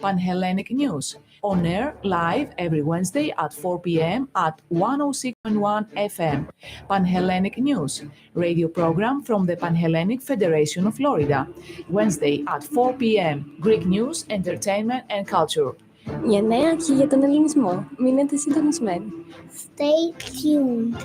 Pan-Hellenic News. On air live every Wednesday at 4 p.m. at 106.1 FM. Pan-Hellenic News, radio program from the Pan-Hellenic Federation of Florida. Wednesday at 4 p.m. Greek news, entertainment and culture. Για νέα και για τον ελληνισμό. Μείνετε συντονισμένοι. Stay tuned.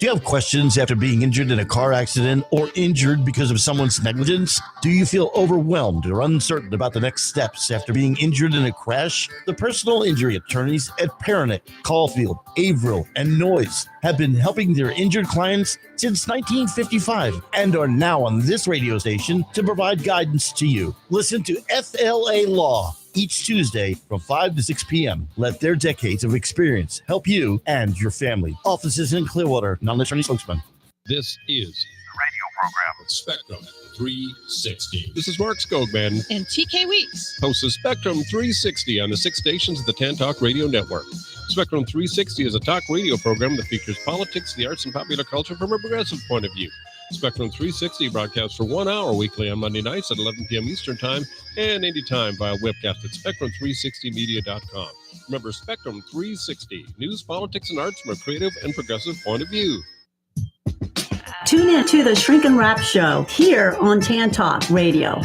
Do you have questions after being injured in a car accident or injured because of someone's negligence? Do you feel overwhelmed or uncertain about the next steps after being injured in a crash? The personal injury attorneys at Perronick, Caulfield, Averill, and Noyes have been helping their injured clients since 1955 and are now on this radio station to provide guidance to you. Listen to FLA Law each Tuesday from 5 to 6 p.m. Let their decades of experience help you and your family. Offices in Clearwater, non-attorney spokesman. This is the radio program of Spectrum 360. This is Mark Skogman and TK Weeks. Hosts of Spectrum 360 on the 6 stations of the TAN Talk Radio Network. Spectrum 360 is a talk radio program that features politics, the arts, and popular culture from a progressive point of view. Spectrum 360 broadcasts for 1 hour weekly on Monday nights at 11 p.m. Eastern Time and anytime via webcast at spectrum360media.com. Remember, Spectrum 360, news, politics, and arts from a creative and progressive point of view. Tune in to the Shrink and Wrap Show here on TAN Talk Radio.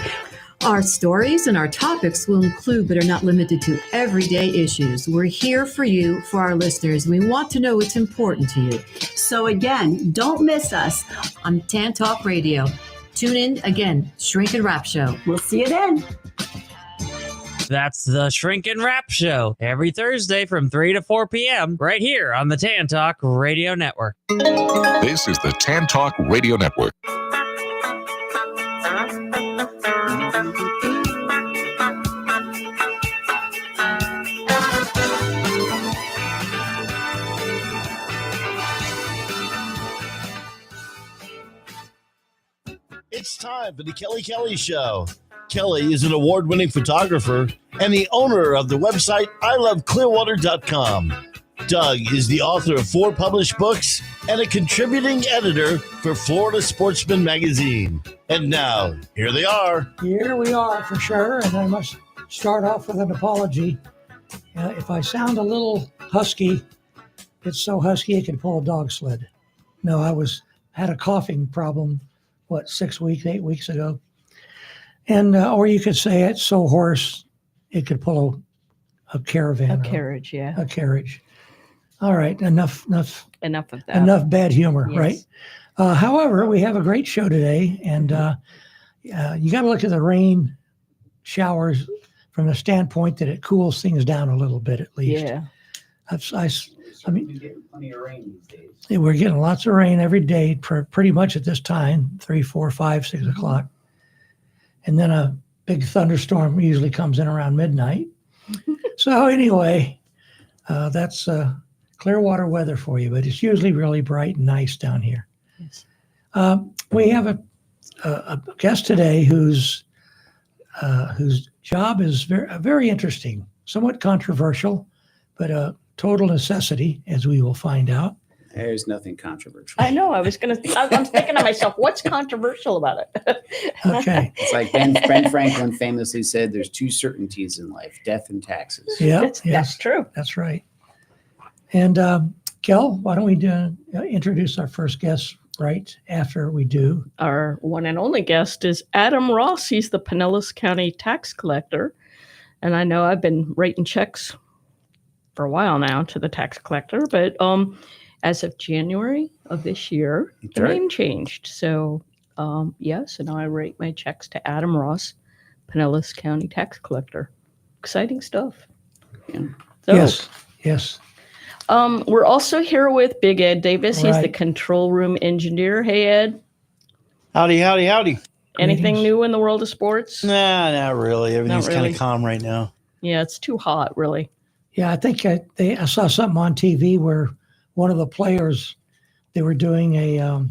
Our stories and our topics will include, but are not limited to, everyday issues. We're here for you, for our listeners. We want to know what's important to you. So again, don't miss us on TAN Talk Radio. Tune in again, Shrink and Wrap Show. We'll see you then. That's the Shrink and Wrap Show every Thursday from 3 to 4 p.m. right here on the TAN Talk Radio Network. This is the TAN Talk Radio Network. It's time for the Kelly Show. Kelly is an award-winning photographer and the owner of the website iloveclearwater.com. Doug is the author of 4 published books and a contributing editor for Florida Sportsman magazine. And now, here they are. Here we are for sure, and I must start off with an apology. If I sound a little husky, it's so husky it can pull a dog sled. No, had a coughing problem, 8 weeks ago. And, or you could say it's so hoarse, it could pull a caravan. A carriage, yeah. A carriage. All right, enough of that. Enough bad humor, yes. Right? However, we have a great show today, and you got to look at the rain showers from the standpoint that it cools things down a little bit, at least. Yeah. I mean, we're getting plenty of rain these days. Yeah, we're getting lots of rain every day, pretty much at this time, 3, 4, 5, 6 o'clock. And then a big thunderstorm usually comes in around midnight. So anyway, that's Clearwater weather for you, but it's usually really bright and nice down here. Yes. We have a guest today whose job is very interesting, somewhat controversial, but a total necessity, as we will find out. There's nothing controversial. I know. I'm thinking to myself, what's controversial about it? Okay. It's like Ben Franklin famously said, there's 2 certainties in life, death and taxes. Yeah, that's true. That's right. And Kel, why don't we introduce our first guest right after we do? Our one and only guest is Adam Ross. He's the Pinellas County tax collector. And I know I've been writing checks for a while now to the tax collector, but as of January of this year, the name changed. So, so now I write my checks to Adam Ross, Pinellas County tax collector. Exciting stuff. Yeah. So, Yes. We're also here with Big Ed Davis. He's the control room engineer. Hey, Ed. Howdy. Anything new in the world of sports? Nah, not really. Everything's kind of calm right now. Yeah, it's too hot, really. Yeah, I think I saw something on TV where one of the players, they were doing a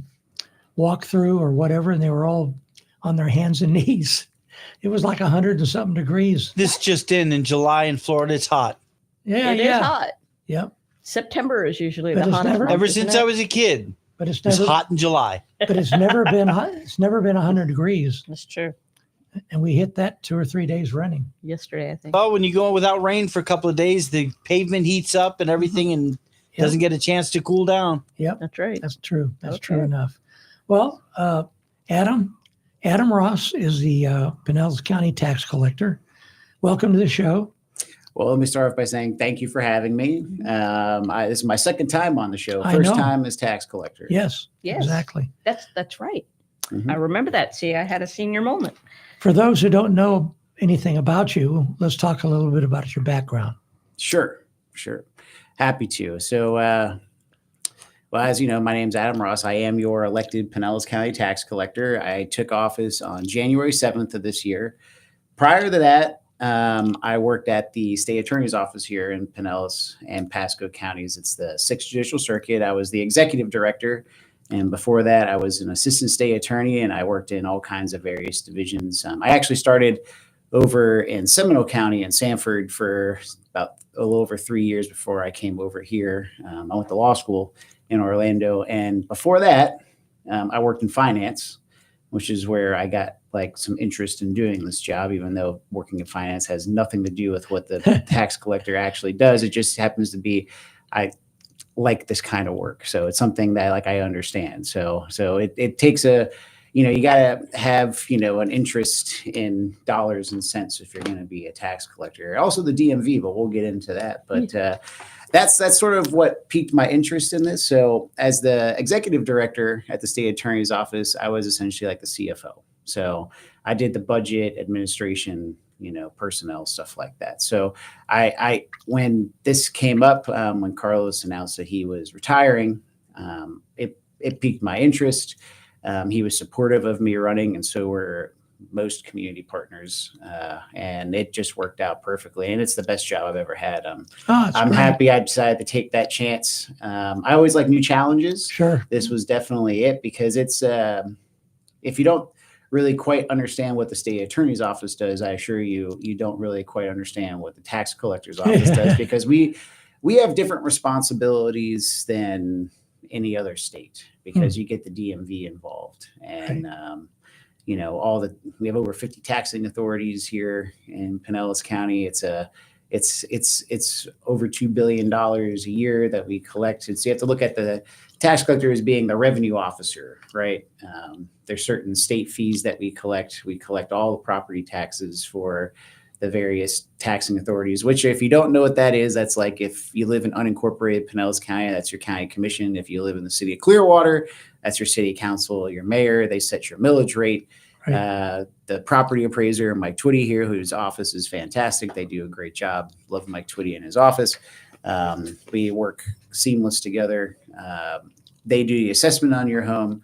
walkthrough or whatever, and they were all on their hands and knees. It was like 100 and something degrees. This just in July in Florida, it's hot. Yeah, it is hot. Yep. September is usually the hottest month. Ever since I was a kid. but it's It's never hot in July. But it's never been hot. It's never been 100 degrees, That's true. and we hit that 2 or 3 days running. Yesterday, I think. Well, when you go without rain for a couple of days, the pavement heats up and everything and doesn't get a chance to cool down. Yep, That's right. that's true. That's Okay. true enough. Well, Adam Ross is the Pinellas County tax collector. Welcome to the show. Well, let me start off by saying thank you for having me. This is my second time on the show. I First know. time as tax collector. Yes, Yes. exactly. That's right. Mhm. I remember that. See, I had a senior moment. For those who don't know anything about you, let's talk a little bit about your background. Sure. Happy to. So, well, as you know, my name's Adam Ross. I am your elected Pinellas County tax collector. I took office on January 7th of this year. Prior to that, I worked at the state attorney's office here in Pinellas and Pasco counties. It's the 6th Judicial Circuit. I was the executive director. And before that, I was an assistant state attorney, and I worked in all kinds of various divisions. I actually started over in Seminole County in Sanford for about a little over 3 years before I came over here. I went to law school in Orlando. And before that, I worked in finance, which is where I got like some interest in doing this job, even though working in finance has nothing to do with what the tax collector actually does. It just happens to be, I like this kind of work. So it's something that like I understand. So it takes you got to have, an interest in dollars and cents if you're going to be a tax collector. Also the DMV, but we'll get into that. But that's sort of what piqued my interest in this. So as the executive director at the state attorney's office, I was essentially like the CFO. So I did the budget, administration, personnel, stuff like that. So I when this came up, when Carlos announced that he was retiring, it piqued my interest. He was supportive of me running, and so were most community partners, and it just worked out perfectly. And it's the best job I've ever had. I'm great. happy I decided to take that chance. I always like new challenges. Sure. This was definitely it, because it's if you don't really quite understand what the state attorney's office does, I assure you, you don't really quite understand what the tax collector's office does, because we have different responsibilities than any other state, because you get the DMV involved, and we have over 50 taxing authorities here in Pinellas County. It's over $2 billion a year that we collect. So you have to look at the tax collector as being the revenue officer, right? There's certain state fees that we collect. We collect all the property taxes for the various taxing authorities, which, if you don't know what that is, that's like if you live in unincorporated Pinellas County, that's your county commission. If you live in the city of Clearwater, that's your city council, your mayor. They set your millage rate. Right. The property appraiser, Mike Twitty here, whose office is fantastic. They do a great job. Love Mike Twitty in his office. We work seamless together. They do the assessment on your home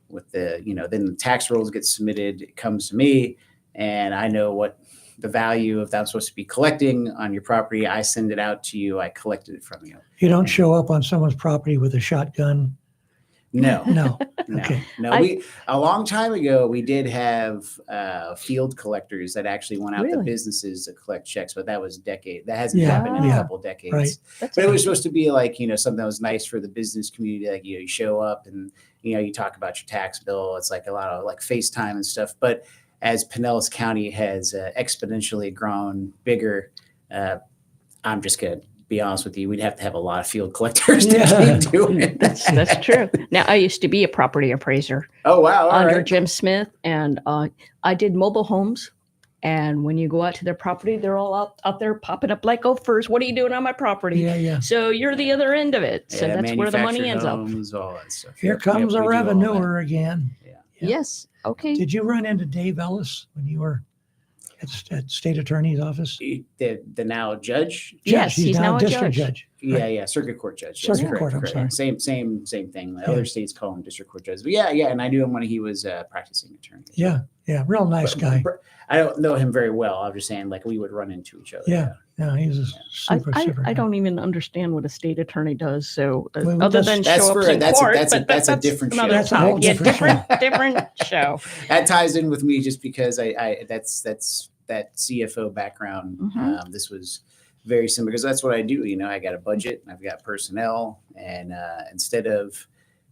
with then the tax rolls get submitted. It comes to me, and I know what the value of that I'm supposed to be collecting on your property. I send it out to you. I collected it from you. You don't show up on someone's property with a shotgun. No. Okay. No, a long time ago, we did have field collectors that actually went out to businesses to collect checks, but that was decade. That hasn't happened in a couple decades. Right. But it was supposed to be like, something that was nice for the business community. Like, you show up and, you talk about your tax bill. It's like a lot of like FaceTime and stuff. But as Pinellas County has exponentially grown bigger, I'm just going to be honest with you, we'd have to have a lot of field collectors to keep doing it. That's trure. Now, I used to be a property appraiser. Oh, wow. Under Jim Smith, and I did mobile homes. And when you go out to their property, they're all out there popping up like gophers. What are you doing on my property? Yeah. So you're the other end of it. So that's where the money ends up. All that stuff. Here comes a revenuer again. Yeah. Yes. Okay. Did you run into Dave Ellis when you were at state attorney's office? The now judge? Yes, he's now a district judge. Yeah, circuit court judge. Circuit Yes, court, I'm sorry. Same thing. Other states call him district court judge. But yeah, and I knew him when he was a practicing attorney. Yeah, real nice guy. I don't know him very well. I'm just saying, like, we would run into each other. Yeah, he's a super I don't even understand what a state attorney does. So Well, other than that's show up in court, that's a different show. another That's a whole topic. different different show. That ties in with me just because I that's that CFO background. This was very similar because that's what I do. I got a budget and I've got personnel, and instead of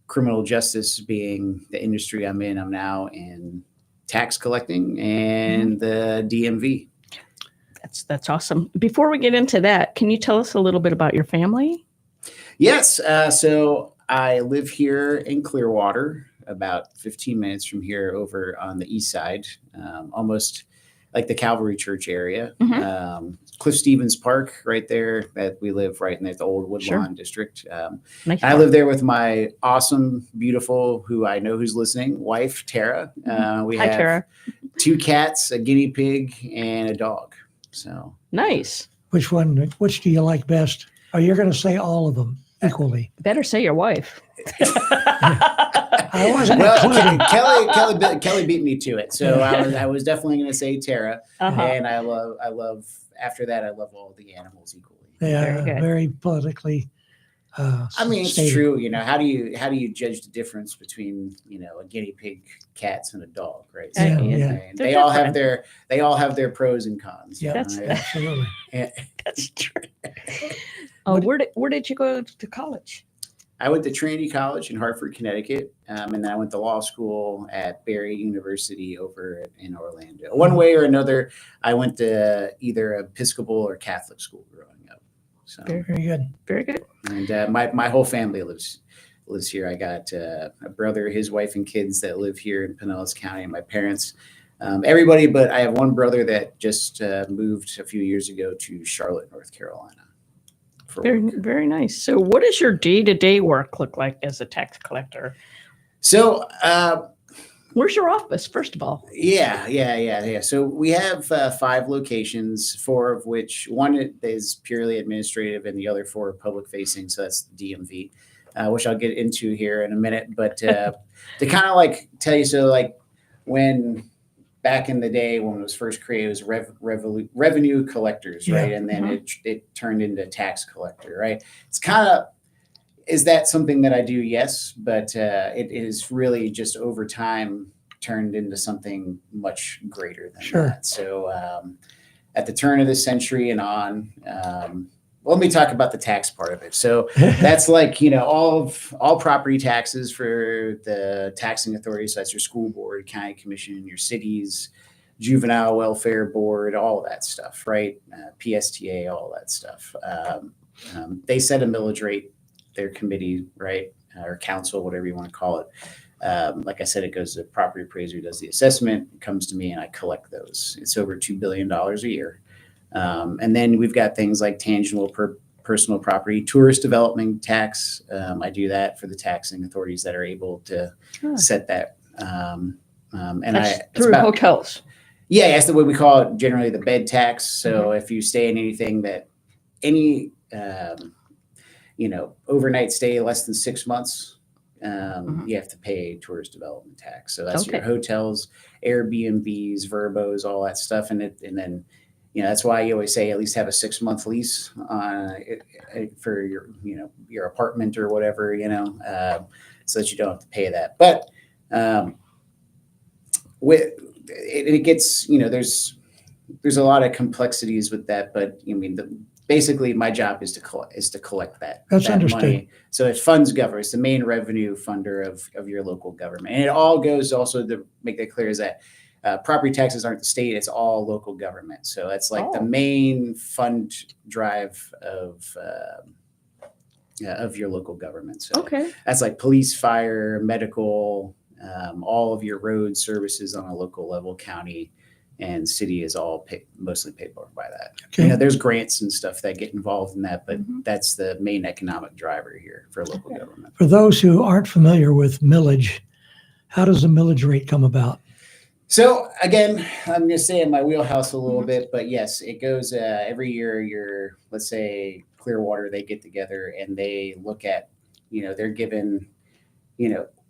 criminal justice being the industry I'm in. I'm now in tax collecting and the DMV. That's awesome. Before we get into that, can you tell us a little bit about your family? Yes. So I live here in Clearwater, about 15 minutes from here over on the east side, almost like the Calvary Church area. Cliff Stevens Park right there that we live right in the old Woodlawn district. Nice I live there with my awesome, beautiful, who I know who's listening, wife, Tara. We Hi, have Tara. 2 cats, a guinea pig, and a dog. So Nice. Which do you like best? Or you're going to say all of them equally? Better say your wife. I wasn't including. Kelly beat me to it, so I was definitely going to say Tara, and I love. After that, I love all the animals equally. Yeah, very politically. I mean, it's stated. true. You know, how do you judge the difference between a guinea pig, cats, and a dog, right? So, they all have their pros and cons. Yeah, absolutely. That's true. Where did you go to college? I went to Trinity College in Hartford, Connecticut, and then I went to law school at Barry University over in Orlando. One way or another, I went to either Episcopal or Catholic school growing up. So very good, very good. And my whole family lives here. I got a brother, his wife, and kids that live here in Pinellas County. My parents, everybody, but I have one brother that just moved a few years ago to Charlotte, North Carolina. Very nice. So what does your day-to-day work look like as a tax collector? So where's your office, first of all? Yeah. So we have 5 locations, 4 of which one is purely administrative and the other 4 are public facing. So that's the DMV, which I'll get into here in a minute. But to kind of like tell you, so like when back in the day when it was first created, it was revenue collectors, right? And then it turned into tax collector, right? It's kind of, is that something that I do? Yes, but it is really just over time turned into something much greater than that. So at the turn of the century and on, let me talk about the tax part of it. So that's like, all property taxes for the taxing authorities. So that's your school board, county commission, your cities, juvenile welfare board, all of that stuff, right? PSTA, all that stuff. They set a millage rate, their committee, right? Or council, whatever you want to call it. Like I said, it goes to the property appraiser, does the assessment, it comes to me and I collect those. It's over $2 billion a year. And then we've got things like tangible personal property, tourist development tax. I do that for the taxing authorities that are able to set that. And that's through hotels. Yeah, that's the way we call it generally, the bed tax. So if you stay in anything that any overnight stay less than 6 months, you have to pay tourist development tax. So that's your hotels, Airbnbs, Verbos, all that stuff. And then that's why you always say at least have a 6-month lease for your apartment or whatever, so that you don't have to pay that. But it gets, there's a lot of complexities with that. But basically my job is to collect that. That's that understood. money. So it funds government. It's the main revenue funder of your local government. And it all goes also to make that clear is that property taxes aren't the state, it's all local government. So that's like the main fund drive of your local government. So that's like police, fire, medical, all of your road services on a local level, county and city is all mostly paid for by that. There's grants and stuff that get involved in that, but that's the main economic driver here for local government. For those who aren't familiar with millage, how does the millage rate come about? So again, I'm going to stay in my wheelhouse a little bit, but yes, it goes every year. Let's say Clearwater, they get together and they look at, they're given,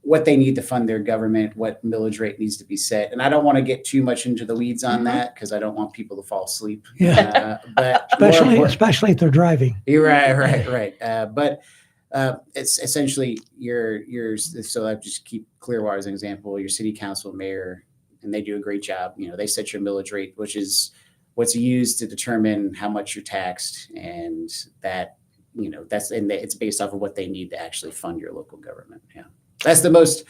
what they need to fund their government, what millage rate needs to be set. And I don't want to get too much into the weeds on that because I don't want people to fall asleep. Yeah, but especially if they're driving. You're right. But it's essentially so I just keep Clearwater as an example, your city council, mayor, and they do a great job. They set your millage rate, which is what's used to determine how much you're taxed, and that, it's based off of what they need to actually fund your local government. Yeah. That's the most,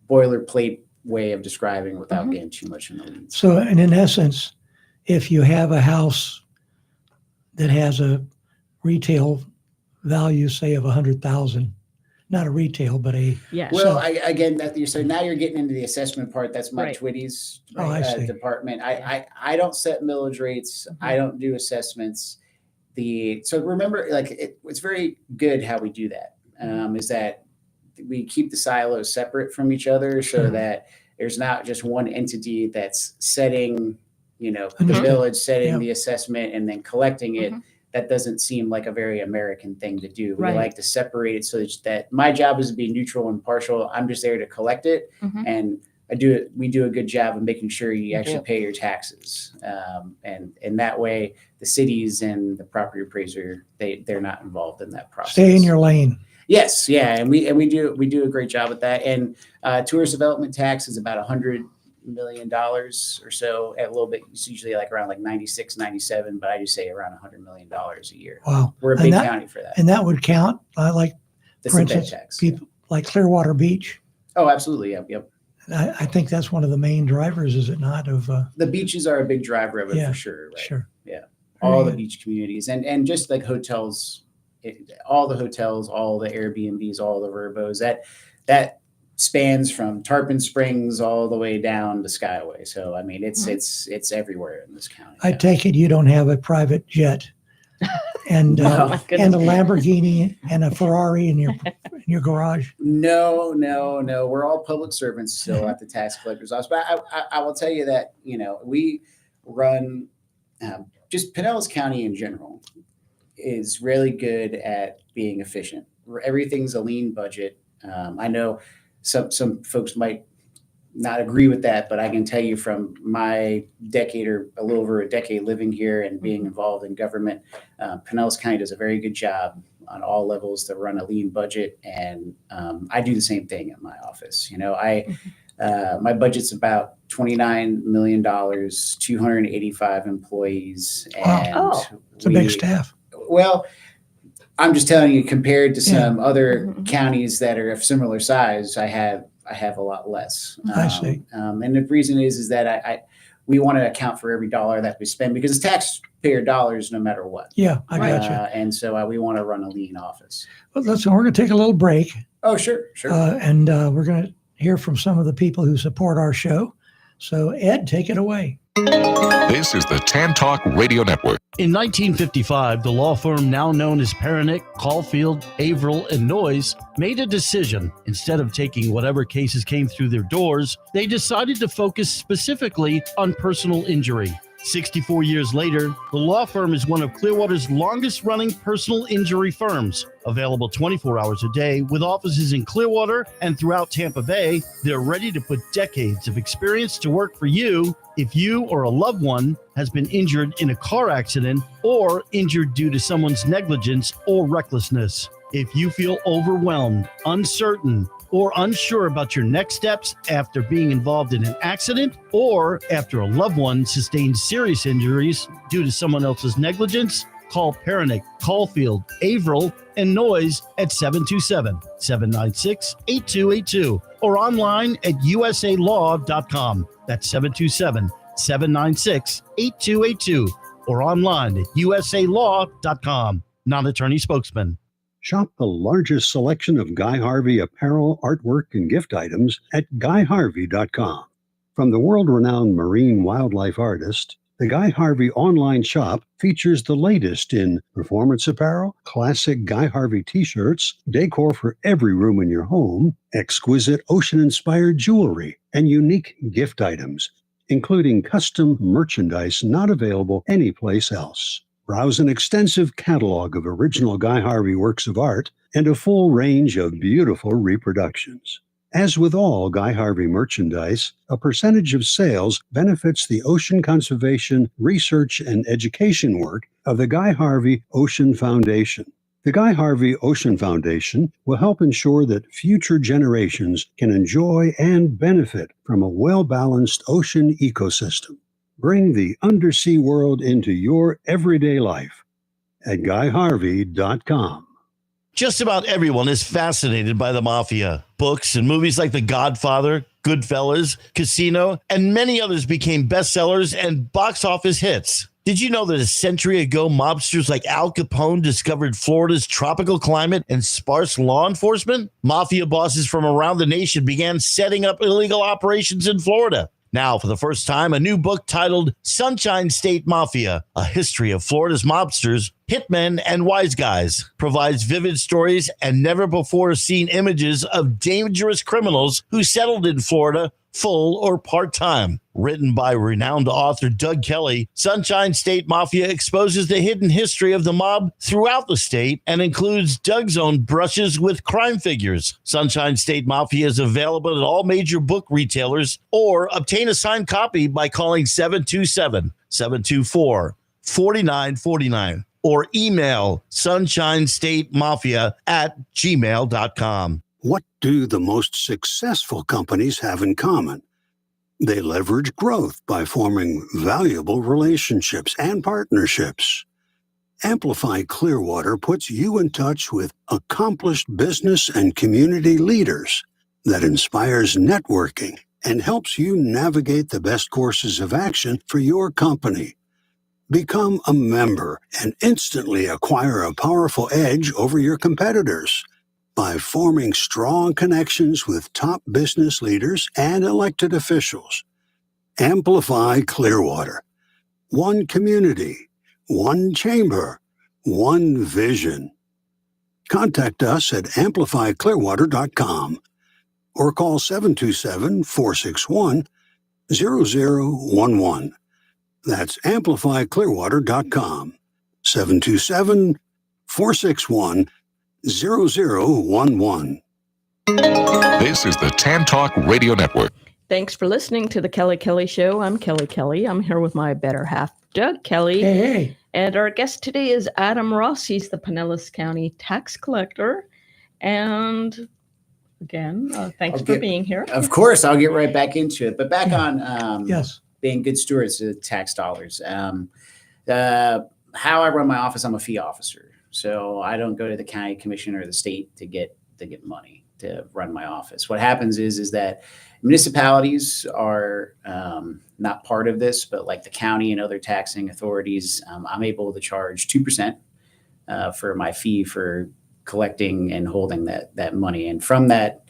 boilerplate way of describing without getting too much in the weeds. So, and in essence, if you have a house that has a retail value, say of 100,000, not a retail, but a Well, so now you're getting into the assessment part. That's Mike Twitty's department. I don't set millage rates. I don't do assessments. So remember, it's very good how we do that. Is that we keep the silos separate from each other so that there's not just one entity that's setting, the millage, setting the assessment, and then collecting it. That doesn't seem like a very American thing to do. We like to separate it so that my job is to be neutral and impartial. I'm just there to collect it. And we do a good job of making sure you actually pay your taxes. And that way the cities and the property appraiser, they're not involved in that process. Stay in your lane. Yes. Yeah. And we do a great job at that. And tourist development tax is about $100 million or so, a little bit. It's usually around 96, 97, but I just say around $100 million a year. Wow. We're a big county for that. And that would count, for instance, tax. people like Clearwater Beach. Oh, absolutely. Yep. I think that's one of the main drivers, is it not? Of the beaches are a big driver of it for sure. Right? Sure. Yeah. All the beach communities and just like hotels, all the hotels, all the Airbnbs, all the Verbos, that spans from Tarpon Springs all the way down to Skyway. So I mean, it's everywhere in this county. I take it you don't have a private jet and and a Lamborghini and a Ferrari in your garage. No. We're all public servants still at the tax collector's office. But I will tell you that we run just Pinellas County in general is really good at being efficient. Everything's a lean budget. I know some folks might not agree with that, but I can tell you from my decade or a little over a decade living here and being involved in government, Pinellas County does a very good job on all levels to run a lean budget. And I do the same thing at my office. My budget's about $29 million, 285 employees. And it's a big staff. Well, I'm just telling you, compared to some other counties that are of similar size, I have a lot less. I see. And the reason is that we want to account for every dollar that we spend because it's taxpayer dollars no matter what. Yeah, I got you. And so we want to run a lean office. Well, we're going to take a little break. Oh, sure. And we're going to hear from some of the people who support our show. So Ed, take it away. This is the Tan Talk Radio Network. In 1955, the law firm now known as Pernick, Caulfield, Averill, and Noyes made a decision. Instead of taking whatever cases came through their doors, they decided to focus specifically on personal injury. 64 years later, the law firm is one of Clearwater's longest-running personal injury firms. Available 24 hours a day with offices in Clearwater and throughout Tampa Bay, they're ready to put decades of experience to work for you if you or a loved one has been injured in a car accident or injured due to someone's negligence or recklessness. If you feel overwhelmed, uncertain, or unsure about your next steps after being involved in an accident or after a loved one sustained serious injuries due to someone else's negligence, call Pernick, Caulfield, Averill, and Noyes at 727-796-8282 or online at usalaw.com. That's 727-796-8282 or online at usalaw.com. Non-attorney spokesman. Shop the largest selection of Guy Harvey apparel, artwork, and gift items at GuyHarvey.com. From the world-renowned marine wildlife artist, the Guy Harvey online shop features the latest in performance apparel, classic Guy Harvey t-shirts, decor for every room in your home, exquisite ocean-inspired jewelry, and unique gift items, including custom merchandise not available anyplace else. Browse an extensive catalog of original Guy Harvey works of art and a full range of beautiful reproductions. As with all Guy Harvey merchandise, a percentage of sales benefits the ocean conservation, research, and education work of the Guy Harvey Ocean Foundation. The Guy Harvey Ocean Foundation will help ensure that future generations can enjoy and benefit from a well-balanced ocean ecosystem. Bring the undersea world into your everyday life at GuyHarvey.com. Just about everyone is fascinated by the mafia. Books and movies like The Godfather, Goodfellas, Casino, and many others became bestsellers and box office hits. Did you know that a century ago, mobsters like Al Capone discovered Florida's tropical climate and sparse law enforcement? Mafia bosses from around the nation began setting up illegal operations in Florida. Now, for the first time, a new book titled Sunshine State Mafia, A History of Florida's Mobsters, Hitmen, and Wise Guys, provides vivid stories and never-before-seen images of dangerous criminals who settled in Florida full or part-time. Written by renowned author Doug Kelly, Sunshine State Mafia exposes the hidden history of the mob throughout the state and includes Doug's own brushes with crime figures. Sunshine State Mafia is available at all major book retailers, or obtain a signed copy by calling 727-724-4949 or email sunshinestatemafia@gmail.com. What do the most successful companies have in common? They leverage growth by forming valuable relationships and partnerships. Amplify Clearwater puts you in touch with accomplished business and community leaders that inspires networking and helps you navigate the best courses of action for your company. Become a member and instantly acquire a powerful edge over your competitors by forming strong connections with top business leaders and elected officials. Amplify Clearwater. One community, one chamber, one vision. Contact us at amplifyclearwater.com or call 727-461-0011. That's amplifyclearwater.com. 727-461-0011. This is the Tan Talk Radio Network. Thanks for listening to the Kelly Kelly Show. I'm Kelly Kelly. I'm here with my better half, Doug Kelly. Hey. And our guest today is Adam Ross. He's the Pinellas County tax collector. And again, thanks for being here. Of course, I'll get right back into it. But back on Yes. being good stewards of tax dollars. How I run my office, I'm a fee officer. So I don't go to the county commission or the state to get money to run my office. What happens is that municipalities are not part of this, but like the county and other taxing authorities, I'm able to charge 2% for my fee for collecting and holding that money. And from that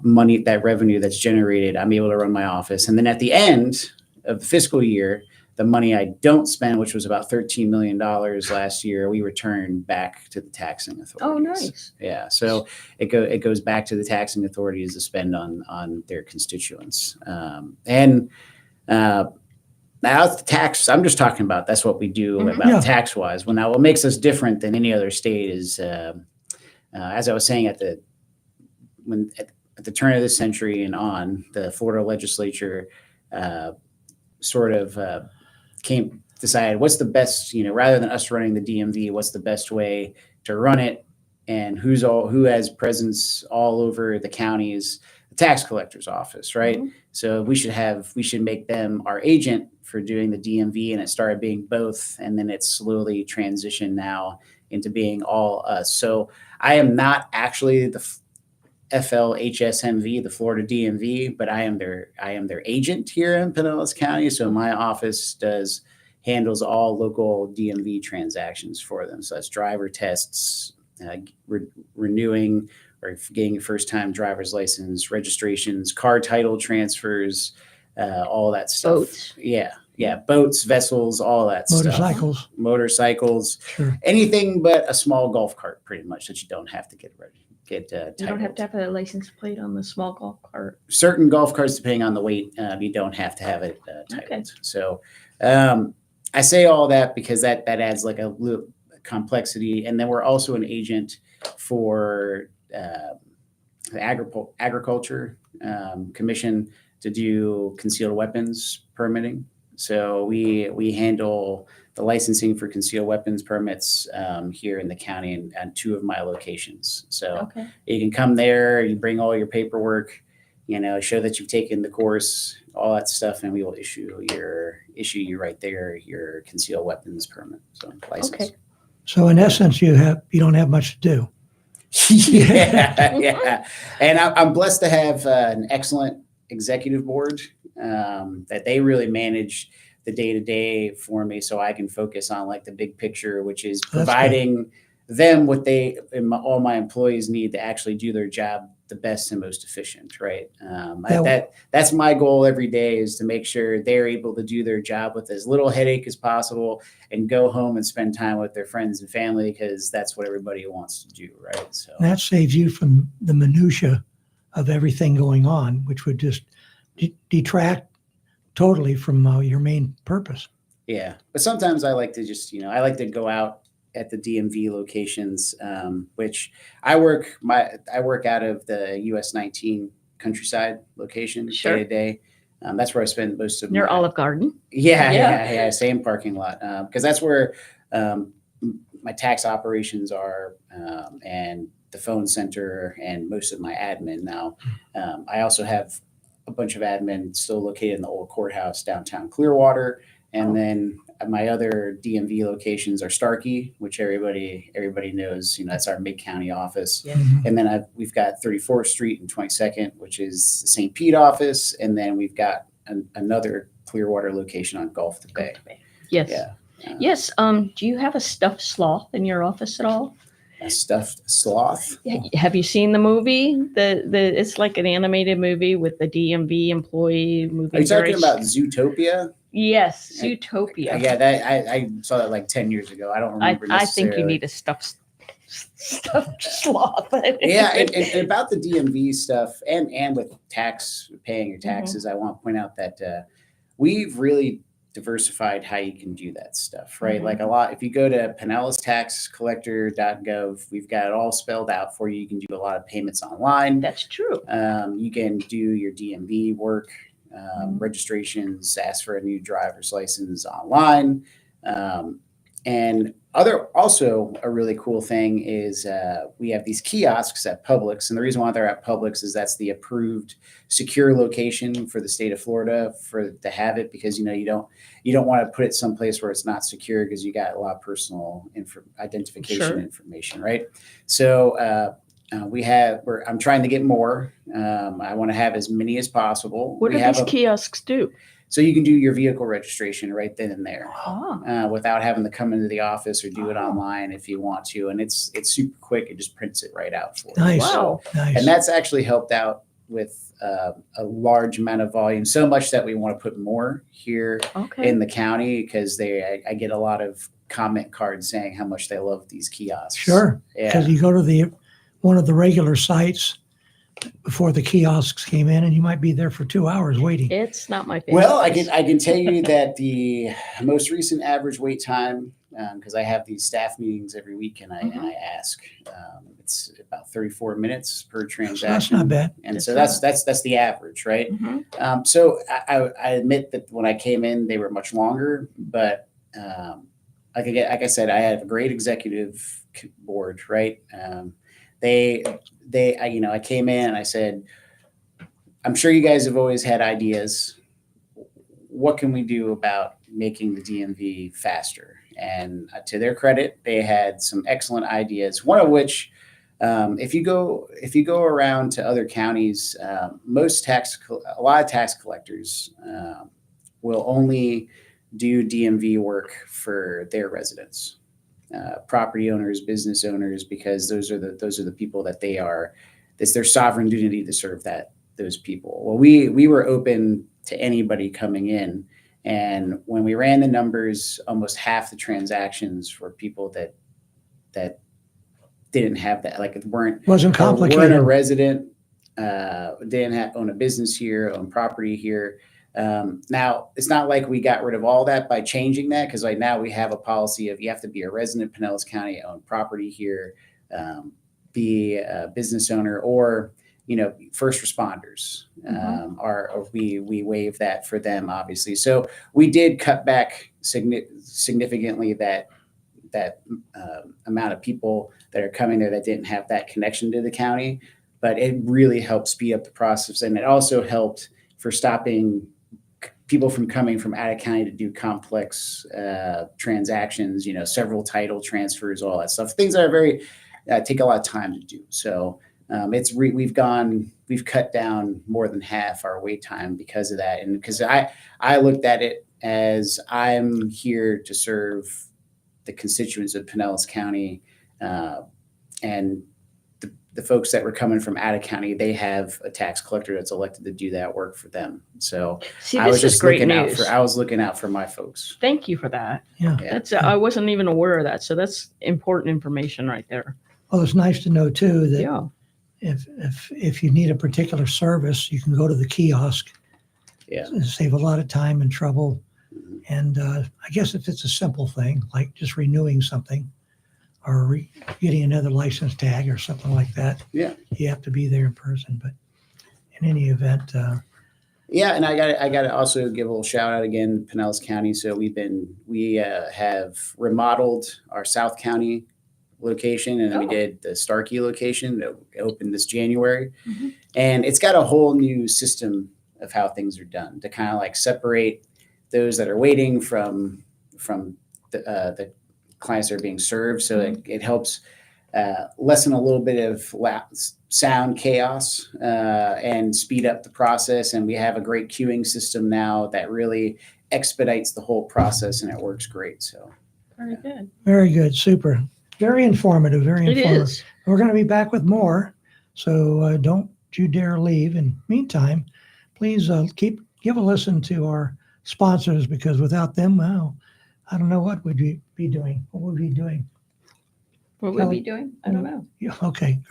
money, that revenue that's generated, I'm able to run my office. And then at the end of the fiscal year, the money I don't spend, which was about $13 million last year, we return back to the taxing authorities. Oh, nice. Yeah. So it goes back to the taxing authorities to spend on their constituents. Now the tax, I'm just talking about, that's what we do about tax wise. Well, now what makes us different than any other state is, as I was saying at the turn of this century and on, the Florida legislature decided what's the best, rather than us running the DMV, what's the best way to run it, and who has presence all over the counties, the tax collector's office, right? Mm-hmm. So we should make them our agent for doing the DMV, and it started being both, and then it's slowly transitioned now into being all us. So I am not actually the FLHSMV, the Florida DMV, but I am their agent here in Pinellas County. So my office handles all local DMV transactions for them. So that's driver tests, renewing or getting a first-time driver's license, registrations, car title transfers, all that stuff. Boats. Yeah, boats, vessels, all that stuff. Motorcycles, sure. Anything but a small golf cart, pretty much, that you don't have to get ready. You don't have to have a license plate on the small golf cart. Certain golf carts, depending on the weight, you don't have to have it titled. Okay. So I say all that because that adds like a little complexity. And then we're also an agent for the Agriculture Commission to do concealed weapons permitting. So we handle the licensing for concealed weapons permits here in the county and two of my locations. So you can come there, you bring all your paperwork, show that you've taken the course, all that stuff, and we will issue you right there your concealed weapons permit. So license. Okay. So in essence, you don't have much to do. Yeah. And I'm blessed to have an excellent executive board that they really manage the day-to-day for me, so I can focus on like the big picture, which is providing them what all my employees need to actually do their job the best and most efficient, right? That's my goal every day, is to make sure they're able to do their job with as little headache as possible and go home and spend time with their friends and family, because that's what everybody wants to do, right? So that saves you from the minutia of everything going on, which would just detract totally from your main purpose. Yeah, but sometimes I like to just, I like to go out at the DMV locations, which I work out of the US 19 Countryside location day to day. That's where I spend most of near Olive Garden. Yeah, same parking lot, because that's where my tax operations are, and the phone center and most of my admin. Now, I also have a bunch of admin still located in the old courthouse downtown Clearwater, and then my other DMV locations are Starkey, which everybody knows. That's our mid-county office. Yeah. And then we've got 34th Street and 22nd, which is the St. Pete office. And then we've got another Clearwater location on Gulf to Bay. Yes. Yeah. Yes. Do you have a stuffed sloth in your office at all? A stuffed sloth? Yeah. Have you seen the movie? It's like an animated movie with the DMV employee moving. Are you talking about Zootopia? Yes, Zootopia. Yeah, that I saw that like 10 years ago. I don't remember. I think you need a stuffed sloth. Yeah, and about the DMV stuff and with paying your taxes, I want to point out that we've really diversified how you can do that stuff, right? Like a lot, if you go to PinellasTaxCollector.gov, we've got it all spelled out for you. You can do a lot of payments online. That's true. You can do your DMV work. Registrations, ask for a new driver's license online. And also a really cool thing is we have these kiosks at Publix. And the reason why they're at Publix is that's the approved secure location for the state of Florida to have it, because, you don't want to put it someplace where it's not secure, because you got a lot of personal identification information, right? So, I'm trying to get more. I want to have as many as possible. What do these kiosks do? So you can do your vehicle registration right then and there, without having to come into the office or do it online if you want to. And it's super quick. It just prints it right out for you. Nice. Wow. Nice. And that's actually helped out with a large amount of volume, so much that we want to put more here in the county, because I get a lot of comment cards saying how much they love these kiosks. Sure. Because you go to one of the regular sites before the kiosks came in, and you might be there for 2 hours waiting. It's not my favorite. Well, I can tell you that the most recent average wait time, because I have these staff meetings every week, and I ask, it's about 34 minutes per transaction. That's not bad. And so that's the average, right? So I admit that when I came in, they were much longer, but like I said, I have a great executive board, right? I came in and I said, I'm sure you guys have always had ideas. What can we do about making the DMV faster? And to their credit, they had some excellent ideas. One of which, if you go around to other counties, a lot of tax collectors will only do DMV work for their residents. Property owners, business owners, because those are the people that it's their sovereign duty to serve those people. Well, we were open to anybody coming in, and when we ran the numbers, almost half the transactions were people that didn't have that, like wasn't complicated, weren't a resident, didn't own a business here, own property here. Now, it's not like we got rid of all that by changing that, because right now we have a policy of you have to be a resident of Pinellas County, own property here, be a business owner, or first responders. We waive that for them, obviously. So we did cut back significantly that amount of people that are coming there that didn't have that connection to the county, but it really helped speed up the process, and it also helped for stopping people from coming from out of county to do complex transactions, several title transfers, all that stuff, things that are very, take a lot of time to do. So we've cut down more than half our wait time because of that. And because I looked at it as I'm here to serve the constituents of Pinellas County, and the folks that were coming from out of county, they have a tax collector that's elected to do that work for them. So I was just looking out for my folks. Thank you for that. Yeah. I wasn't even aware of that. So that's important information right there. Well, it's nice to know too that if you need a particular service, you can go to the kiosk. Yeah. Save a lot of time and trouble. And I guess if it's a simple thing, like just renewing something or getting another license tag or something like that, you have to be there in person. But in any event, and I got to also give a little shout out again, Pinellas County. So we have remodeled our South County location, and then we did the Starkey location that opened this January, and it's got a whole new system of how things are done to kind of like separate those that are waiting from the clients that are being served. So it helps lessen a little bit of sound chaos and speed up the process. And we have a great queuing system now that really expedites the whole process, and it works great. So very good. Very good. Super. Very informative. Very informative. It is. We're going to be back with more. So don't you dare leave. In the meantime, please give a listen to our sponsors, because without them, wow, I don't know what would we be doing. What would we be doing? What would we be doing? I don't know. Yeah, okay.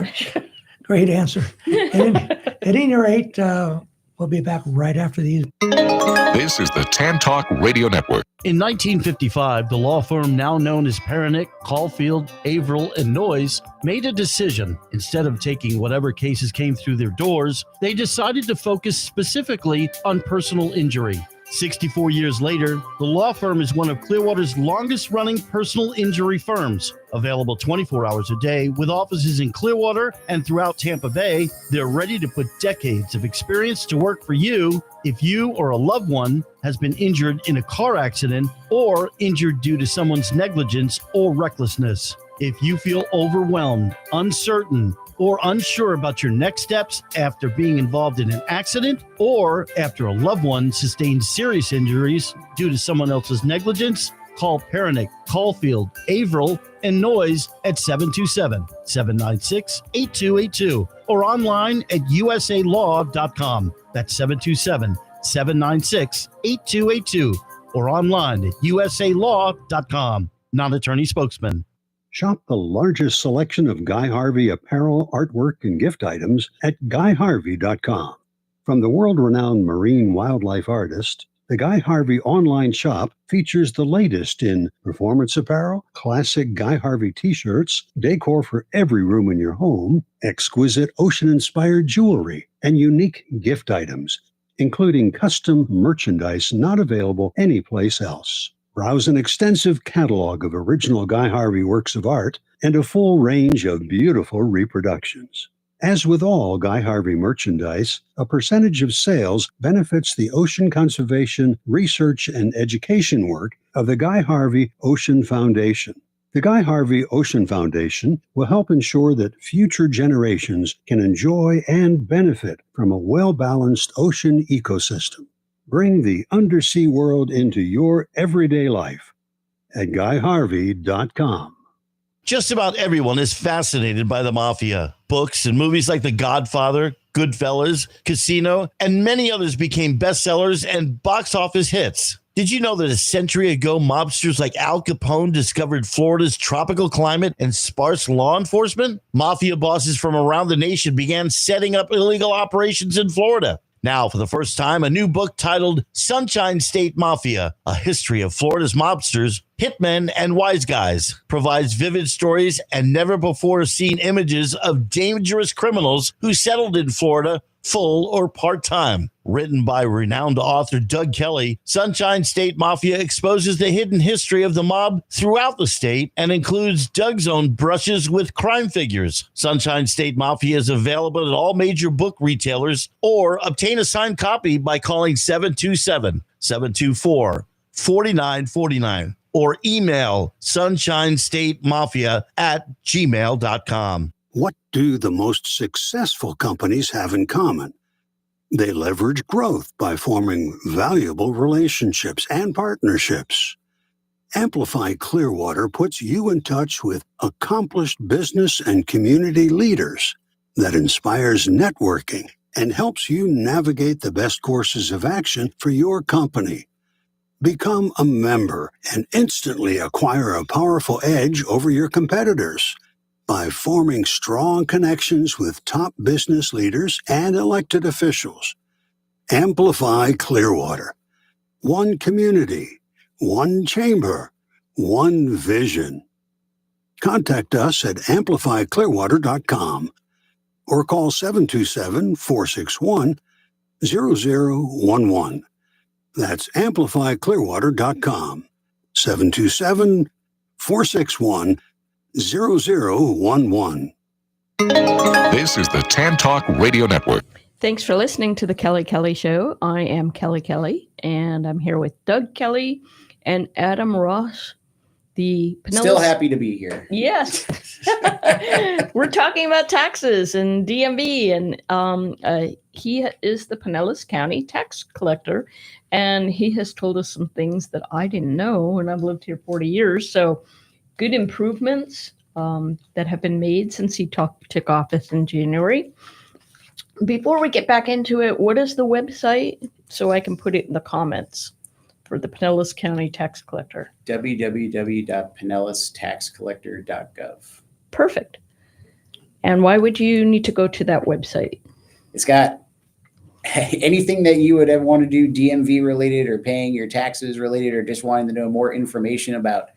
Great answer. At any rate, we'll be back right after these. This is the Tan Talk Radio Network. In 1955, the law firm now known as Pernick, Caulfield, Averill, and Noyes made a decision. Instead of taking whatever cases came through their doors, they decided to focus specifically on personal injury. 64 years later, the law firm is one of Clearwater's longest-running personal injury firms. Available 24 hours a day with offices in Clearwater and throughout Tampa Bay, they're ready to put decades of experience to work for you if you or a loved one has been injured in a car accident or injured due to someone's negligence or recklessness. If you feel overwhelmed, uncertain, or unsure about your next steps after being involved in an accident or after a loved one sustained serious injuries due to someone else's negligence, call Pernick, Caulfield, Averill, and Noyes at 727-796-8282 or online at usalaw.com. That's 727-796-8282 or online at usalaw.com. Non-attorney spokesman. Shop the largest selection of Guy Harvey apparel, artwork, and gift items at GuyHarvey.com. From the world-renowned marine wildlife artist, the Guy Harvey online shop features the latest in performance apparel, classic Guy Harvey t-shirts, decor for every room in your home, exquisite ocean-inspired jewelry, and unique gift items, including custom merchandise not available anyplace else. Browse an extensive catalog of original Guy Harvey works of art and a full range of beautiful reproductions. As with all Guy Harvey merchandise, a percentage of sales benefits the ocean conservation, research, and education work of the Guy Harvey Ocean Foundation. The Guy Harvey Ocean Foundation will help ensure that future generations can enjoy and benefit from a well-balanced ocean ecosystem. Bring the undersea world into your everyday life at GuyHarvey.com. Just about everyone is fascinated by the mafia. Books and movies like The Godfather, Goodfellas, Casino, and many others became bestsellers and box office hits. Did you know that a century ago, mobsters like Al Capone discovered Florida's tropical climate and sparse law enforcement? Mafia bosses from around the nation began setting up illegal operations in Florida. Now, for the first time, a new book titled Sunshine State Mafia, A History of Florida's Mobsters, Hitmen, and Wise Guys provides vivid stories and never-before-seen images of dangerous criminals who settled in Florida full or part-time. Written by renowned author Doug Kelly, Sunshine State Mafia exposes the hidden history of the mob throughout the state and includes Doug's own brushes with crime figures. Sunshine State Mafia is available at all major book retailers, or obtain a signed copy by calling 727-724-4949. or email sunshinestatemafia@gmail.com. What do the most successful companies have in common? They leverage growth by forming valuable relationships and partnerships. Amplify Clearwater puts you in touch with accomplished business and community leaders that inspires networking and helps you navigate the best courses of action for your company. Become a member and instantly acquire a powerful edge over your competitors by forming strong connections with top business leaders and elected officials. Amplify Clearwater. One community, one chamber, one vision. Contact us at amplifyclearwater.com or call 727-461-0011. That's amplifyclearwater.com. 727-461-0011. This is the Tan Talk Radio Network. Thanks for listening to the Kelly Kelly Show. I am Kelly Kelly, and I'm here with Doug Kelly and Adam Ross. Still happy to be here. Yes. We're talking about taxes and DMV, and he is the Pinellas County tax collector, and he has told us some things that I didn't know, and I've lived here 40 years. So good improvements that have been made since he took office in January. Before we get back into it, what is the website so I can put it in the comments for the Pinellas County tax collector? www.pinellas.taxcollector.gov. Perfect. And why would you need to go to that website? It's got anything that you would ever want to do DMV related or paying your taxes related or just wanting to know more information about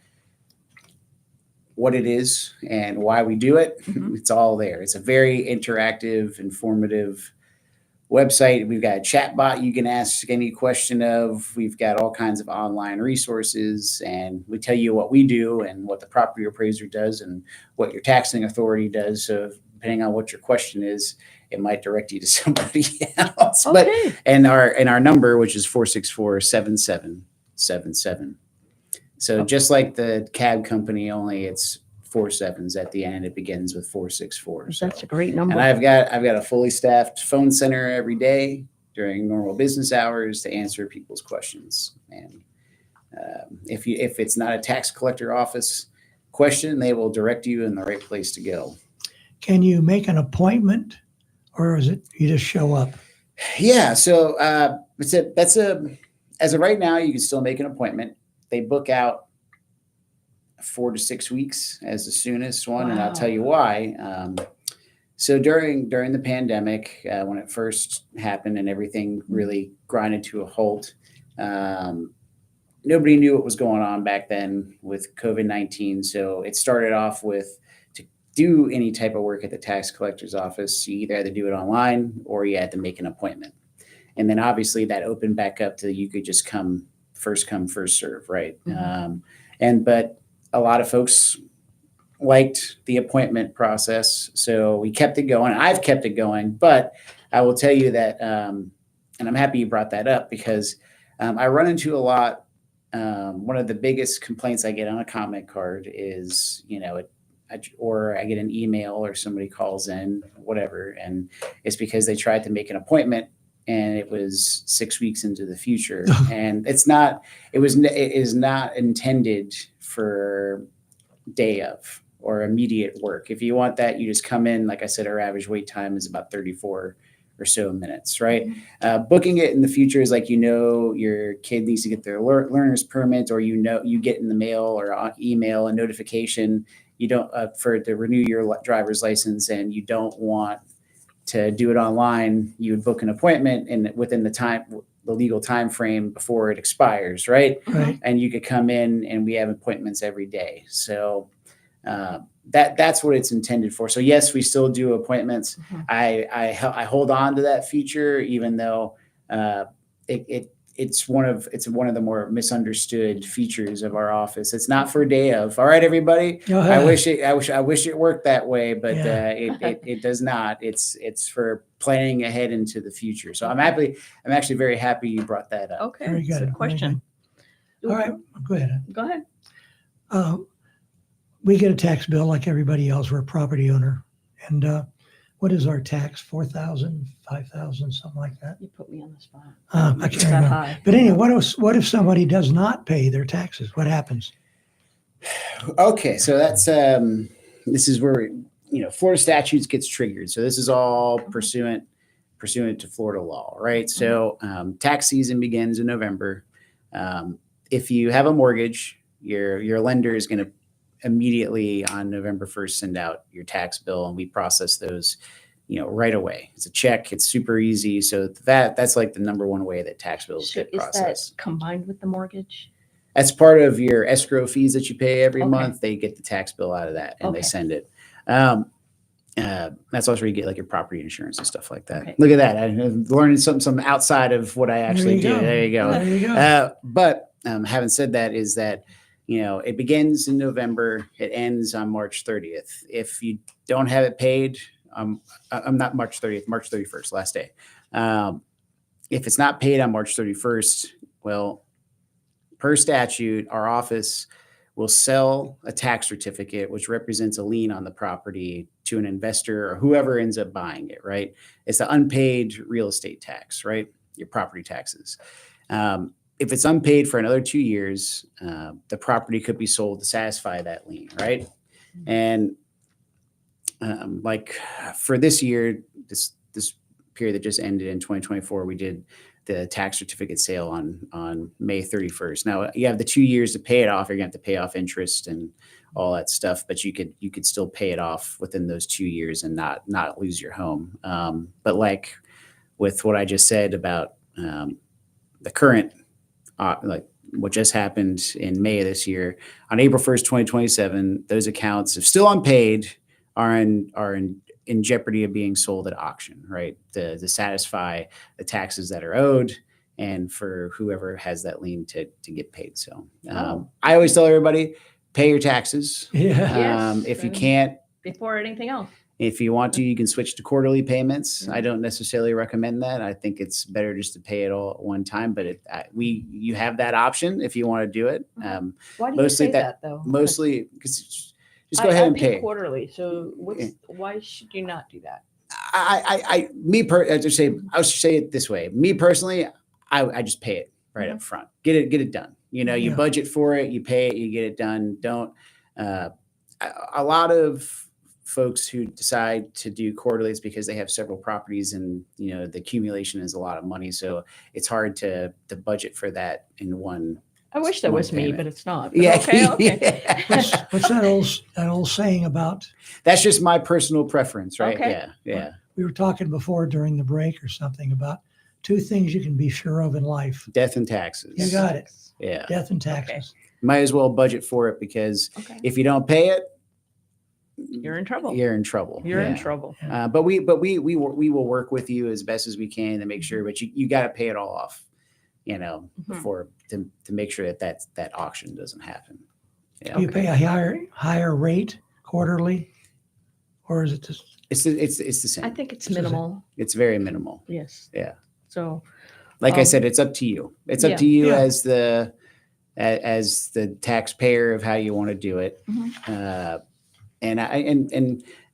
what it is and why we do it. Mm-hmm. It's all there. It's a very interactive, informative website. We've got a chat bot you can ask any question of. We've got all kinds of online resources, and we tell you what we do and what the property appraiser does and what your taxing authority does. So depending on what your question is, it might direct you to somebody else. Okay. But and our number, which is 464-7777. So just like the cab company, only it's 4 sevens at the end. It begins with 464. So. That's a great number. And I've got a fully staffed phone center every day during normal business hours to answer people's questions. And if it's not a tax collector office question, they will direct you in the right place to go. Can you make an appointment, or is it you just show up? Yeah. So as of right now, you can still make an appointment. They book out 4 to 6 weeks as the soonest one. Wow. And I'll tell you why. So during the pandemic, when it first happened and everything really grinded to a halt, nobody knew what was going on back then with COVID-19. So it started off with, to do any type of work at the tax collector's office, you either had to do it online or you had to make an appointment. And then obviously that opened back up to you could just come, first serve, right? Mm-hmm. But a lot of folks liked the appointment process, so we kept it going. I've kept it going, but I will tell you that, and I'm happy you brought that up because I run into a lot. One of the biggest complaints I get on a comment card is, or I get an email or somebody calls in, whatever, and it's because they tried to make an appointment and it was 6 weeks into the future. And it is not intended for day of or immediate work. If you want that, you just come in. Like I said, our average wait time is about 34 or so minutes, right? Booking it in the future is like, your kid needs to get their learner's permit, or you get in the mail or email a notification to renew your driver's license, and you don't want to do it online. You would book an appointment and within the legal time frame before it expires, right? And you could come in, and we have appointments every day. So that's what it's intended for. So yes, we still do appointments. Mm-hmm. I hold on to that feature, even though it's one of the more misunderstood features of our office. It's not for day of. All right, everybody. I wish it worked that way, but it does not. It's for planning ahead into the future. So I'm actually very happy you brought that up. Okay, very good. Question. All right, go ahead. Go ahead. We get a tax bill like everybody else. We're a property owner. And what is our tax? 4,000, 5,000, something like that? You put me on the spot. I can't remember. High. But anyway, what if somebody does not pay their taxes? What happens? Okay, so that's this is where Florida statutes gets triggered. So this is all pursuant to Florida law, right? So tax season begins in November. If you have a mortgage, your lender is going to immediately on November 1st send out your tax bill, and we process those right away. It's a check. It's super easy. So that's like the number one way that tax bills get processed. Is that combined with the mortgage? That's part of your escrow fees that you pay every month. They get the tax bill out of that, and they send it. That's also where you get like your property insurance and stuff like that. Okay. Look at that. I'm learning something outside of what I actually do. There you go. There you go. But having said that, is that it begins in November. It ends on March 30th. If you don't have it paid, I'm not March 30th, March 31st, last day. If it's not paid on March 31st, well, per statute, our office will sell a tax certificate, which represents a lien on the property, to an investor or whoever ends up buying it, right? It's the unpaid real estate tax, right? Your property taxes. If it's unpaid for another 2 years, the property could be sold to satisfy that lien, right? And like for this year, this period that just ended in 2024, we did the tax certificate sale on May 31st. Now you have the 2 years to pay it off. You're gonna have to pay off interest and all that stuff, but you could still pay it off within those 2 years and not lose your home. But like with what I just said about the current, like what just happened in May of this year, on April 1st, 2027, those accounts, if still unpaid, are in jeopardy of being sold at auction, right? To satisfy the taxes that are owed and for whoever has that lien to get paid. So I always tell everybody, pay your taxes. Yeah. If you can't, Before anything else. if you want to, you can switch to quarterly payments. I don't necessarily recommend that. I think it's better just to pay it all at one time, but you have that option if you want to do it. Why do you say that though? Mostly because just go ahead and pay quarterly. So why should you not do that? I would say it this way. Me personally, I just pay it right up front. Get it done. You budget for it, you pay it, you get it done. Don't. A lot of folks who decide to do quarterly is because they have several properties, and the accumulation is a lot of money, so it's hard to budget for that in one. I wish that was me, but it's not. But Yeah. Okay. Yeah. What's that old saying about? That's just my personal preference, right? Okay. Yeah. We were talking before during the break or something about two things you can be sure of in life. Death and taxes. You got it. Yeah. Death and taxes. Might as well budget for it, because if you don't pay it, You're in trouble. You're in trouble. You're in Yeah. trouble. But we will work with you as best as we can to make sure, but you got to pay it all off, before to make sure that auction doesn't happen. Yeah. You pay a higher rate quarterly, or is it just? It's the same. I think it's minimal. It's very minimal. Yes. Yeah. So, Like I said, it's up to you. It's up to you Yeah. as the taxpayer of how you want to do it. And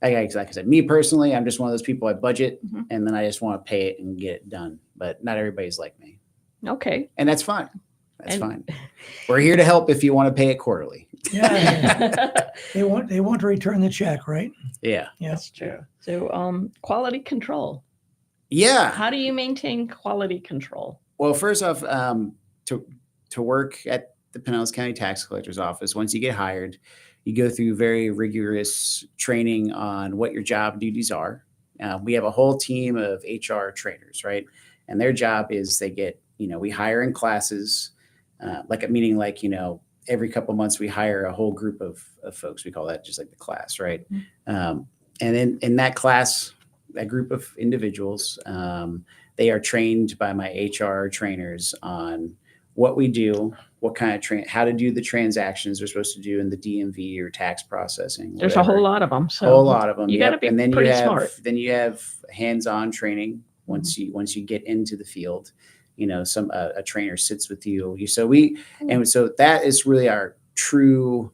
like I said, me personally, I'm just one of those people. I budget and then I just want to pay it and get it done. But not everybody's like me, okay. and that's fine. That's fine. We're here to help if you want to pay it quarterly. Yeah. They want to return the check, right? Yeah. That's true. So, quality control. Yeah. How do you maintain quality control? Well, first off, to work at the Pinellas County Tax Collector's Office, once you get hired, you go through very rigorous training on what your job duties are. We have a whole team of HR trainers, right? And their job is we hire in classes, every couple of months we hire a whole group of folks. We call that just like the class, right? And then in that class, that group of individuals, they are trained by my HR trainers on what we do, what kind of how to do the transactions they're supposed to do in the DMV or tax processing. There's a whole lot of them. So a whole lot of them. You got to be and then pretty smart. Then you have hands-on training once you get into the field. A trainer sits with you. So that is really our true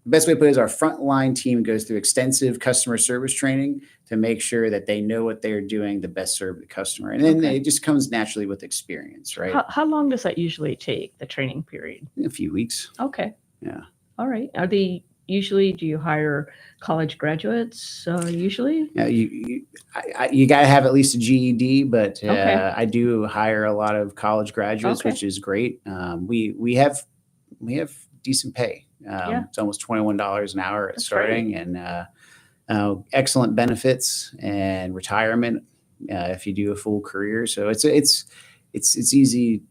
the best way to put it is our frontline team goes through extensive customer service training to make sure that they know what they're doing to best serve the customer. And then it just comes naturally with experience, right? How long does that usually take, the training period? A few weeks. Okay. Yeah. All right. Are they usually, do you hire college graduates usually? Yeah, you got to have at least a GED, but I do hire a lot of college graduates, which is great. We have decent pay. It's almost $21 an hour at starting, and excellent benefits and retirement if you do a full career. So it's easy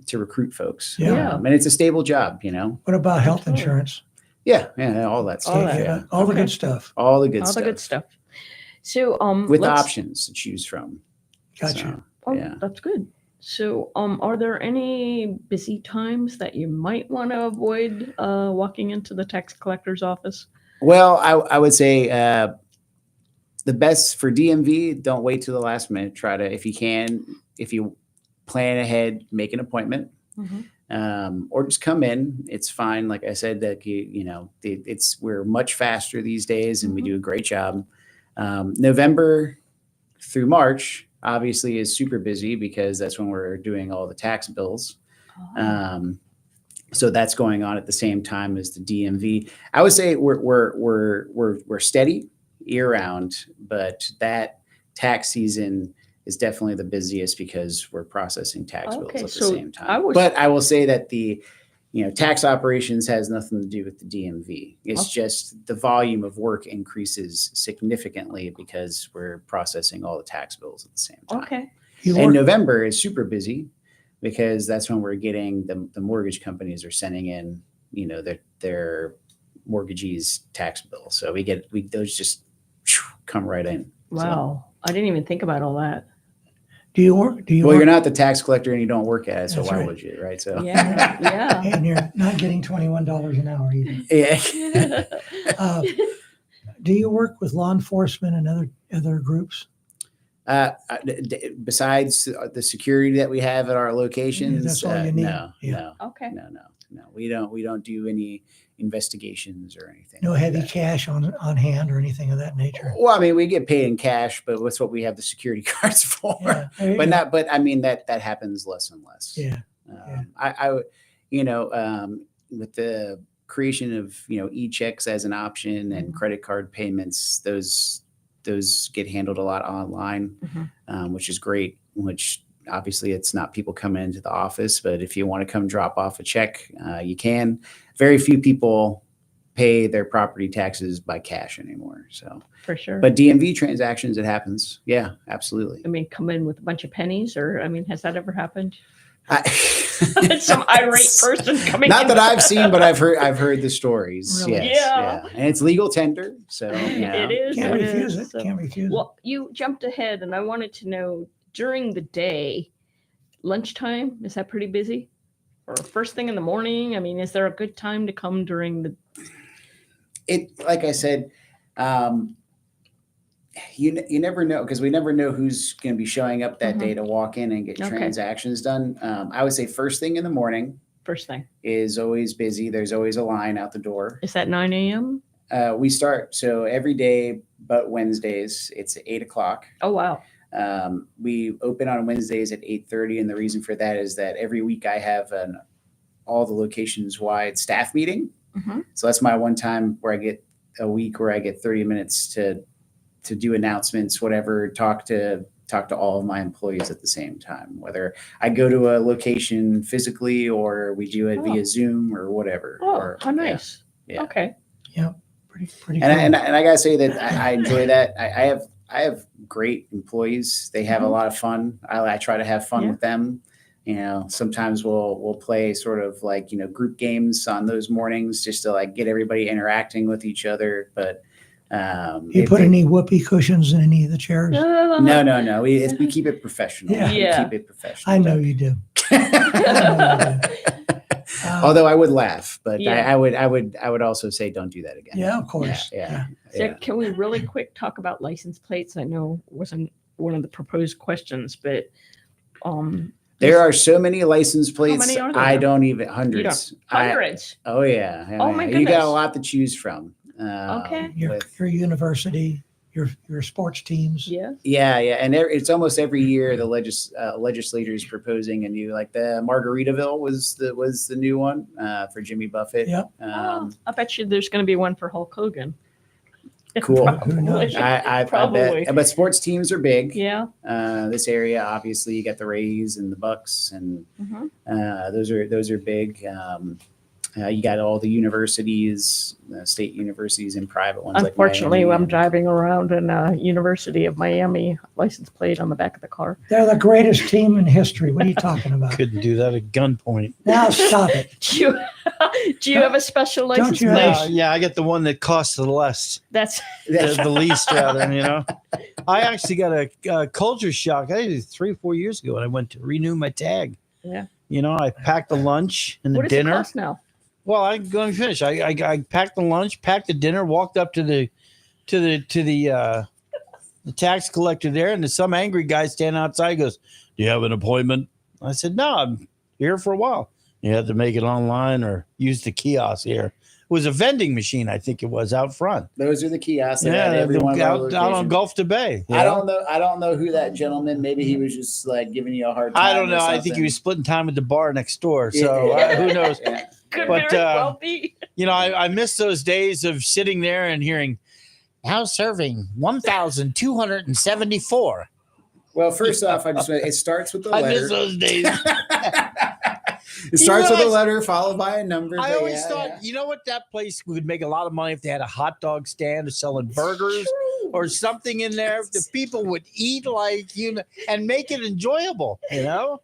to recruit folks. And it's a stable job. What about health insurance? Yeah, all that stuff. All the good stuff. All the good All stuff. the good stuff. So with options to choose from. Gotcha. That's good. So are there any busy times that you might want to avoid walking into the tax collector's office? Well, I would say the best for DMV, don't wait till the last minute. Try to, if you plan ahead, make an appointment. Or just come in. It's fine. Like I said, that we're much faster these days, and we do a great job. November through March obviously is super busy because that's when we're doing all the tax bills. So that's going on at the same time as the DMV. I would say we're steady year round, but that tax season is definitely the busiest because we're processing tax bills at the same time. But I will say that the tax operations has nothing to do with the DMV. It's just the volume of work increases significantly because we're processing all the tax bills at the same time. Okay. And November is super busy because that's when we're getting the mortgage companies are sending in, their mortgagees' tax bills. So those just come right in. Wow. I didn't even think about all that. Do you work? Well, you're not the tax collector and you don't work at it, so why would you, right? So yeah. And you're not getting $21 an hour either. Yeah. Do you work with law enforcement and other groups? Besides the security that we have at our locations, that's all you need. No. Okay. No. We don't do any investigations or anything. No like heavy that. cash on hand or anything of that nature. Well, I mean, we get paid in cash, but that's what we have the security cards for. But I mean, that happens less and less. Yeah. With the creation of e-checks as an option and credit card payments, those get handled a lot online, which is great. Which obviously it's not people coming into the office, but if you want to come drop off a check, you can. Very few people pay their property taxes by cash anymore. So for sure. But DMV transactions, it happens. Yeah, absolutely. I mean, come in with a bunch of pennies, or has that ever happened? Some irate person coming. Not that I've seen, but I've heard the stories. Really? Yes, yeah, and it's legal tender, so it is. Can't refuse it. Can't refuse it. Well, you jumped ahead, and I wanted to know during the day, lunchtime, is that pretty busy? Or first thing in the morning? I mean, is there a good time to come during the? Like I said, you never know because we never know who's going to be showing up that day to walk in and get transactions done. I would say first thing in the morning. First thing is always busy. There's always a line out the door. Is that 9 a.m.? We start every day, but Wednesdays it's 8 o'clock. Oh wow. We open on Wednesdays at 8:30, and the reason for that is that every week I have an all the locations wide staff meeting. So that's my one time where I get a week where I get 30 minutes to do announcements, whatever, talk to all of my employees at the same time, whether I go to a location physically or we do it via Zoom or whatever. How nice. Yeah. Okay. Yeah. Pretty cool. And I gotta say that I enjoy that. I have great employees. They have a lot of fun. I try to have fun with them. Sometimes we'll play sort of like, group games on those mornings just to like get everybody interacting with each other. But you put any whoopee cushions in any of the chairs? No. We keep it professional. Yeah. We keep it professional. I know you do. Although I would laugh, but I would also say don't do that again. Yeah, of course. Yeah. So can we really quick talk about license plates? I know it wasn't one of the proposed questions, but There are so many license plates. many are there? I don't even hundreds. Hundreds. Oh yeah. Oh, my You got goodness. a lot to choose from. Okay. Your university, your sports teams. Yeah. Yeah, and it's almost every year the legislators proposing a new, like the Margaritaville was the new one for Jimmy Buffett. Yep. I bet you there's going to be one for Hulk Hogan. Cool. Who knows? I Probably. bet. But sports teams are big. Yeah. This area, obviously, you got the Rays and the Bucks, and those are big. You got all the universities, state universities, and private ones. Unfortunately, like Miami. I'm driving around in University of Miami license plate on the back of the car. They're the greatest team in history. What are you talking about? Couldn't do that at gunpoint. Now stop it. Do you have a special license you plate? have- Yeah, I get the one that costs the less, That's the least rather. I actually got a culture shock. I did 3 or 4 years ago, and I went to renew my tag. Yeah. I packed the lunch and the What does dinner. it cost now? Well, I'm going to finish. I packed the lunch, packed the dinner, walked up to the tax collector there, and there's some angry guy standing outside. Goes, "Do you have an appointment?" I said, "No, I'm here for a while." You had to make it online or use the kiosk here. It was a vending machine, I think it was, out front. Those are the kiosks. That Yeah, had every one of our out on locations. Gulf to Bay. I don't know who that gentleman. Maybe he was just like giving you a hard time. I don't know. or I think he something. was splitting time with the bar next door. So Yeah. who knows? Yeah. Could But, very well be. I miss those days of sitting there and hearing, now serving 1,274. Well, first off, it starts with the I letter. miss those days. It starts with a letter followed by a number. I but always yeah, thought, you know what, that place would make a lot of money if they had a hot dog stand or selling burgers or something in there. The people would eat and make it enjoyable, They got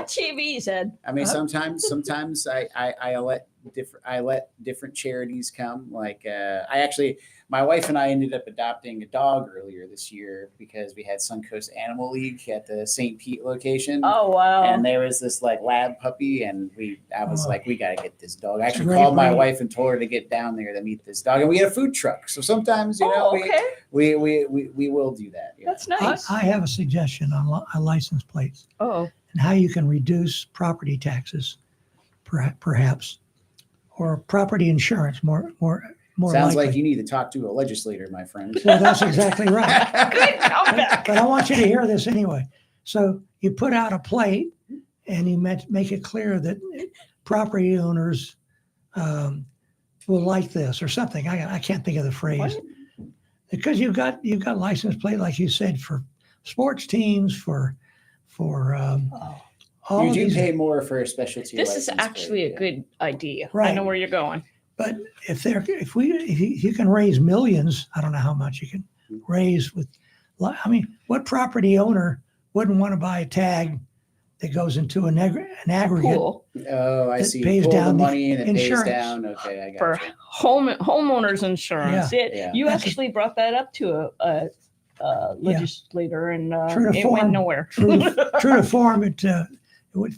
TVs, Ed. I mean, sometimes I let different charities come. Like my wife and I ended up adopting a dog earlier this year because we had Suncoast Animal League at the St. Pete location. Oh, wow. And there was this like lab puppy, and I was like, we got to get this dog. I actually Great called my breed. wife and told her to get down there to meet this dog. And we had a food truck, so sometimes we will do that. Yeah. That's nice. I have a suggestion on license plates Oh, and how you can reduce property taxes, perhaps, or property insurance more Sounds likely. like you need to talk to a legislator, my friend. Well, that's exactly right. good comeback. But I want you to hear this anyway. So you put out a plate and you make it clear that property owners will like this or something. I can't think of the phrase. What? Because you've got license plate, like you said, for sports teams, for all You of do these. pay more for a specialty. This is license actually plate, a yeah. good idea. I Right. know where you're going. But if you can raise millions, I don't know how much you can raise with. I mean, what property owner wouldn't want to buy a tag that goes into an aggregate Cool. Oh, I that see. pays Pull down the the money and it insurance. pays down. Okay, I got For you. homeowners insurance. Yeah. It, Yeah. You actually brought that up to a legislator, and True to it form. went nowhere. True to form, if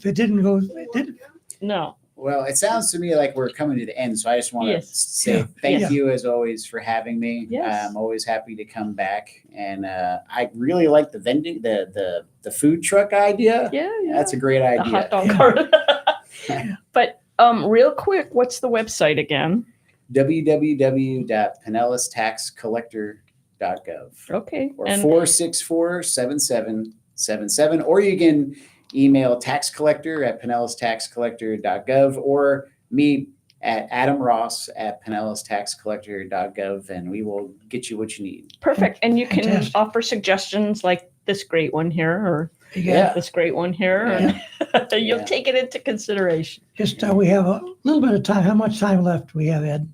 it didn't go, it didn't. No. Well, it sounds to me like we're coming to the end, so I just want to Yes. say Yeah. thank Yes. you as always for having me. Yes. I'm always happy to come back, and I really like the vending, the food truck idea. Yeah. That's a great The idea. hot dog Yeah. cart. But real quick, what's the website again? www.pinellas.taxcollector.gov Okay. or And 464-7777, or you can email taxcollector@pinellas.taxcollector.gov or me at Adam Ross at pinellas.taxcollector.gov, and we will get you what you need. perfect. And you can Fantastic. offer suggestions like this great one here or Yeah. this great one here. And you'll Yeah. take it into consideration. Just we have a little bit of time. How much time left do we have, Ed?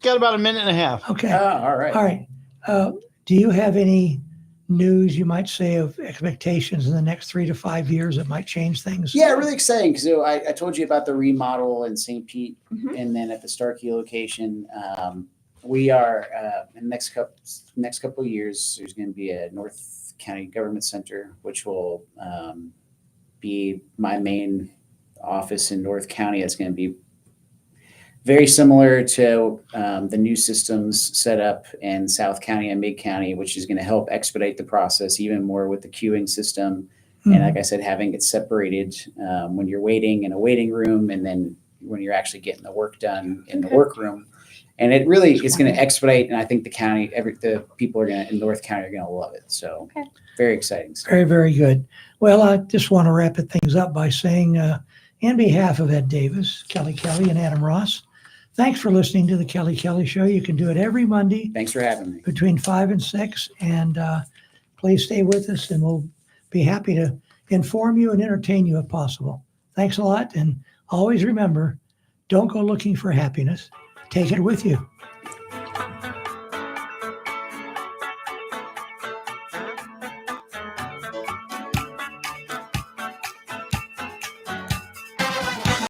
Got about a minute and a half. Okay. All right. All right. Do you have any news you might say of expectations in the next 3 to 5 years that might change things? Yeah, really exciting. So I told you about the remodel in St. Pete, Mhm. and then at the Starkey location, we are in the next couple of years. There's going to be a North County Government Center, which will be my main office in North County. It's going to be very similar to the new systems set up in South County and Mid County, which is going to help expedite the process even more with the queuing system. And like I said, having it separated when you're waiting in a waiting room, and then when you're actually getting the work done in the workroom. And it really is going to expedite. And I think the county, the people are going to in North County are going to love it. So very exciting stuff. Very, very good. Well, I just want to wrap things up by saying, in behalf of Ed Davis, Kelly Kelly, and Adam Ross, thanks for listening to the Kelly Kelly Show. You can do it every Monday. Thanks for having me. Between 5 and 6. And please stay with us, and we'll be happy to inform you and entertain you if possible. Thanks a lot. And always remember, don't go looking for happiness. Take it with you.